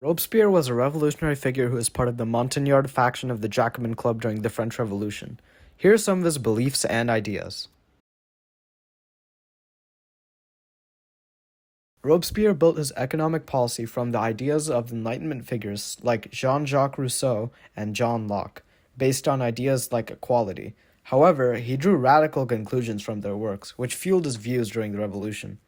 Robespierre was a revolutionary figure who was part of the Montagnard faction of the Jacobin Club during the French Revolution. Here are some of his beliefs and ideas. Robespierre built his economic policy from the ideas of Enlightenment figures like Jean-Jacques Rousseau and John Locke, based on ideas like equality. However, he drew radical conclusions from their works, which fueled his views during the Revolution.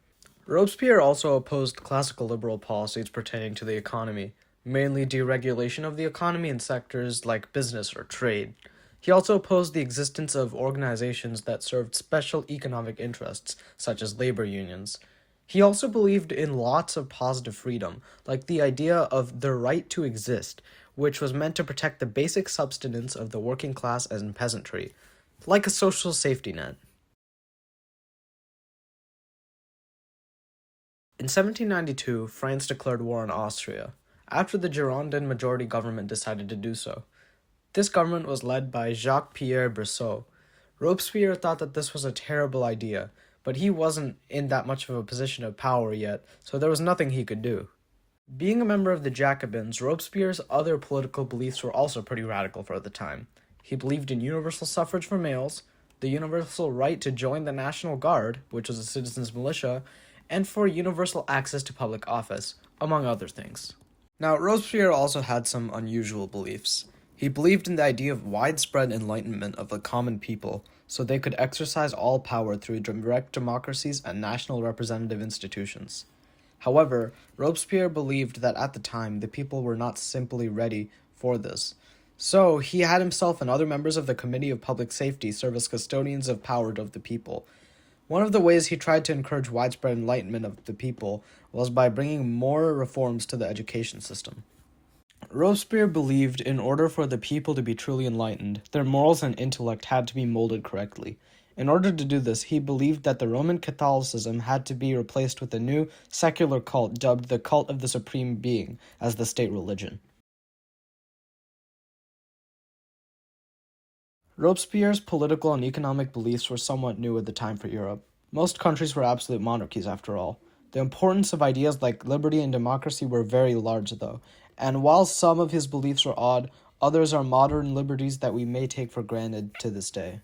Robespierre also opposed classical liberal policies pertaining to the economy, mainly deregulation of the economy in sectors like business or trade. He also opposed the existence of organizations that served special economic interests, such as labor unions. He also believed in lots of positive freedom, like the idea of the right to exist, which was meant to protect the basic subsistence of the working class and peasantry, like a social safety net. In 1792, France declared war on Austria, after the Girondin majority government decided to do so. This government was led by Jacques-Pierre Brissot. Robespierre thought that this was a terrible idea, but he wasn't in that much of a position of power yet, so there was nothing he could do. Being a member of the Jacobins, Robespierre's other political beliefs were also pretty radical for the time. He believed in universal suffrage for males, the universal right to join the National Guard, which was a citizens' militia, and for universal access to public office, among other things. Now, Robespierre also had some unusual beliefs. He believed in the idea of widespread enlightenment of the common people, so they could exercise all power through direct democracies and national representative institutions. However, Robespierre believed that at the time, the people were not simply ready for this. So, he had himself and other members of the Committee of Public Safety serve as custodians of power of the people. One of the ways he tried to encourage widespread enlightenment of the people was by bringing more reforms to the education system. Robespierre believed in order for the people to be truly enlightened, their morals and intellect had to be molded correctly. In order to do this, he believed that the Roman Catholicism had to be replaced with a new secular cult dubbed the Cult of the Supreme Being as the state religion. Robespierre's political and economic beliefs were somewhat new at the time for Europe. Most countries were absolute monarchies, after all. The importance of ideas like liberty and democracy were very large, though, and while some of his beliefs were odd, others are modern liberties that we may take for granted to this day.